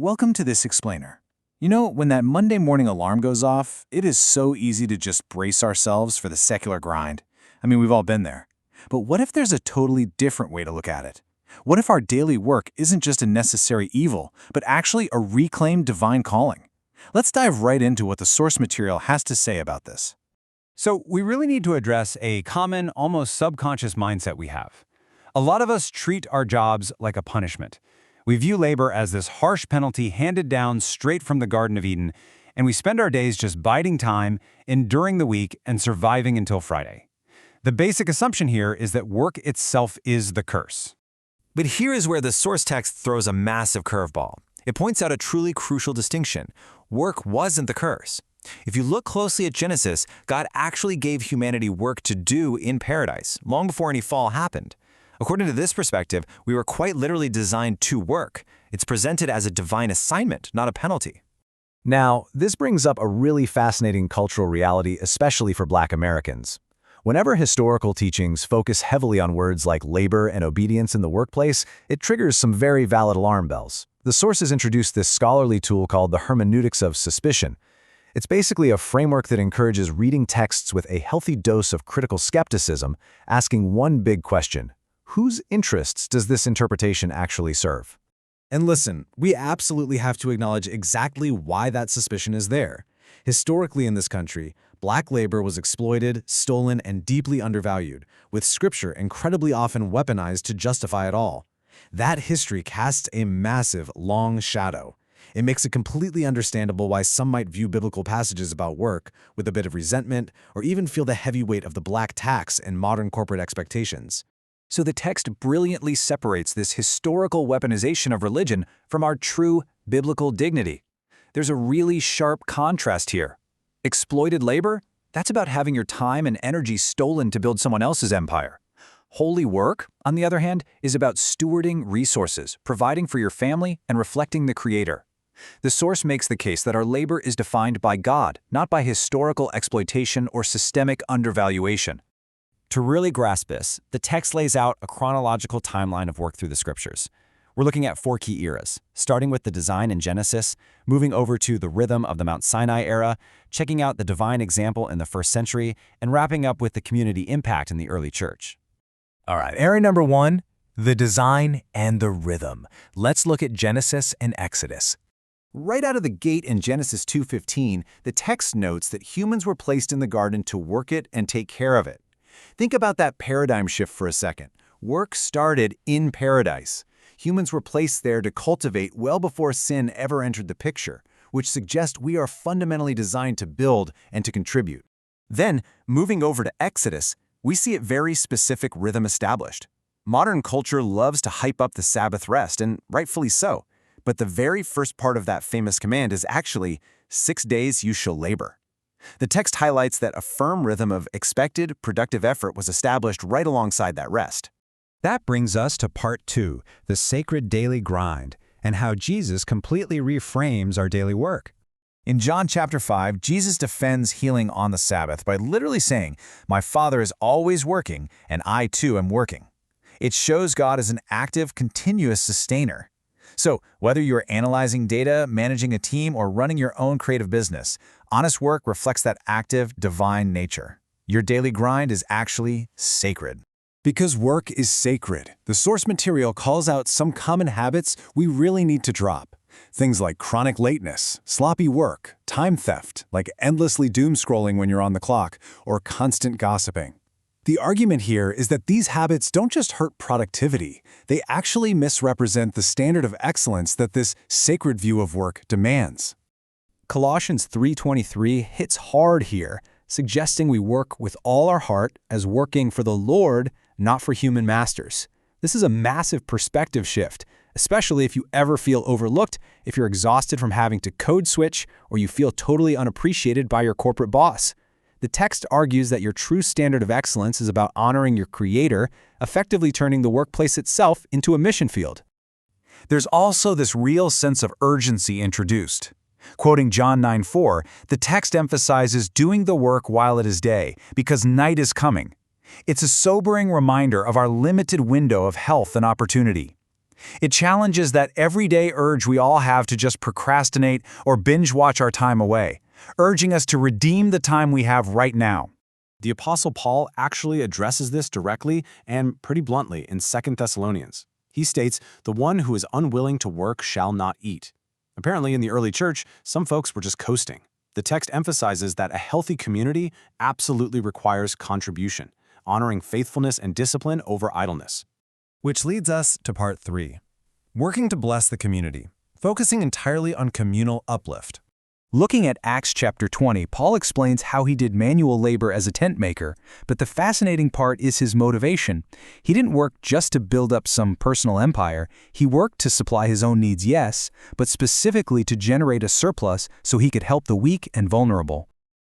Welcome to this explainer. You know, when that Monday morning alarm goes off, it is so easy to just brace ourselves for the secular grind. I mean, we've all been there. But what if there's a totally different way to look at it? What if our daily work isn't just a necessary evil, but actually a reclaimed divine calling? Let's dive right into what the source material has to say about this. So we really need to address a common, almost subconscious mindset we have. A lot of us treat our jobs like a punishment. We view labor as this harsh penalty handed down straight from the Garden of Eden, and we spend our days just biding time, enduring the week, and surviving until Friday. The basic assumption here is that work itself is the curse. But here is where the source text throws a massive curveball. It points out a truly crucial distinction. Work wasn't the curse. If you look closely at Genesis, God actually gave humanity work to do in paradise, long before any fall happened. According to this perspective, we were quite literally designed to work. It's presented as a divine assignment, not a penalty. Now, this brings up a really fascinating cultural reality, especially for Black Americans. Whenever historical teachings focus heavily on words like labor and obedience in the workplace, it triggers some very valid alarm bells. The sources introduced this scholarly tool called the hermeneutics of suspicion. It's basically a framework that encourages reading texts with a healthy dose of critical skepticism, asking one big question: whose interests does this interpretation actually serve? And listen, we absolutely have to acknowledge exactly why that suspicion is there. Historically in this country, Black labor was exploited, stolen, and deeply undervalued, with Scripture incredibly often weaponized to justify it all. That history casts a massive, long shadow. It makes it completely understandable why some might view biblical passages about work with a bit of resentment, or even feel the heavy weight of the black tax and modern corporate expectations. So the text brilliantly separates this historical weaponization of religion from our true biblical dignity. There's a really sharp contrast here. Exploited labor? That's about having your time and energy stolen to build someone else's empire. Holy work, on the other hand, is about stewarding resources, providing for your family, and reflecting the Creator. The source makes the case that our labor is defined by God, not by historical exploitation or systemic undervaluation. To really grasp this, the text lays out a chronological timeline of work through the Scriptures. We're looking at 4 key eras, starting with the design in Genesis, moving over to the rhythm of the Mount Sinai era, checking out the divine example in the 1st century, and wrapping up with the community impact in the early church. All right, area number 1, the design and the rhythm. Let's look at Genesis and Exodus. Right out of the gate in Genesis 2:15, the text notes that humans were placed in the garden to work it and take care of it. Think about that paradigm shift for a second. Work started in paradise. Humans were placed there to cultivate well before sin ever entered the picture, which suggests we are fundamentally designed to build and to contribute. Then, moving over to Exodus, we see a very specific rhythm established. Modern culture loves to hype up the Sabbath rest, and rightfully so. But the very first part of that famous command is actually, 6 days you shall labor. The text highlights that a firm rhythm of expected, productive effort was established right alongside that rest. That brings us to part 2, the sacred daily grind, and how Jesus completely reframes our daily work. In John chapter 5, Jesus defends healing on the Sabbath by literally saying, "My Father is always working, and I too am working." It shows God as an active, continuous sustainer. So, whether you're analyzing data, managing a team, or running your own creative business, honest work reflects that active, divine nature. Your daily grind is actually sacred. Because work is sacred, the source material calls out some common habits we really need to drop. Things like chronic lateness, sloppy work, time theft, like endlessly doom scrolling when you're on the clock, or constant gossiping. The argument here is that these habits don't just hurt productivity, they actually misrepresent the standard of excellence that this sacred view of work demands. Colossians 3:23 hits hard here, suggesting we work with all our heart as working for the Lord, not for human masters. This is a massive perspective shift, especially if you ever feel overlooked, if you're exhausted from having to code switch, or you feel totally unappreciated by your corporate boss. The text argues that your true standard of excellence is about honoring your Creator, effectively turning the workplace itself into a mission field. There's also this real sense of urgency introduced. Quoting John 9:4, the text emphasizes doing the work while it is day, because night is coming. It's a sobering reminder of our limited window of health and opportunity. It challenges that everyday urge we all have to just procrastinate or binge watch our time away, urging us to redeem the time we have right now. The Apostle Paul actually addresses this directly and pretty bluntly in 2 Thessalonians. He states, "The one who is unwilling to work shall not eat." Apparently, in the early church, some folks were just coasting. The text emphasizes that a healthy community absolutely requires contribution, honoring faithfulness and discipline over idleness. Which leads us to part 3. Working to bless the community, focusing entirely on communal uplift. Looking at Acts chapter 20, Paul explains how he did manual labor as a tent maker, but the fascinating part is his motivation. He didn't work just to build up some personal empire. He worked to supply his own needs, yes, but specifically to generate a surplus so he could help the weak and vulnerable.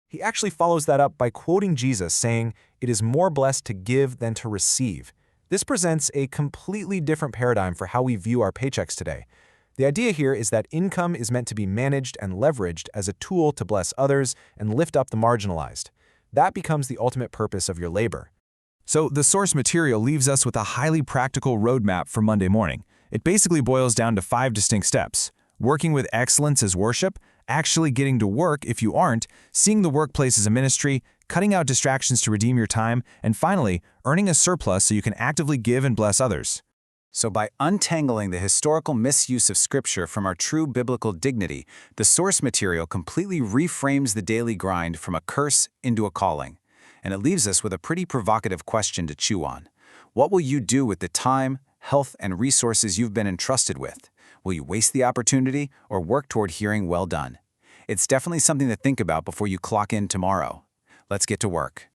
He actually follows that up by quoting Jesus saying, "It is more blessed to give than to receive." This presents a completely different paradigm for how we view our paychecks today. The idea here is that income is meant to be managed and leveraged as a tool to bless others and lift up the marginalized. That becomes the ultimate purpose of your labor. So the source material leaves us with a highly practical roadmap for Monday morning. It basically boils down to 5 distinct steps: working with excellence as worship, actually getting to work if you aren't, seeing the workplace as a ministry, cutting out distractions to redeem your time, and finally, earning a surplus so you can actively give and bless others. So by untangling the historical misuse of Scripture from our true biblical dignity, the source material completely reframes the daily grind from a curse into a calling. And it leaves us with a pretty provocative question to chew on. What will you do with the time, health, and resources you've been entrusted with? Will you waste the opportunity or work toward hearing "well done"? It's definitely something to think about before you clock in tomorrow. Let's get to work.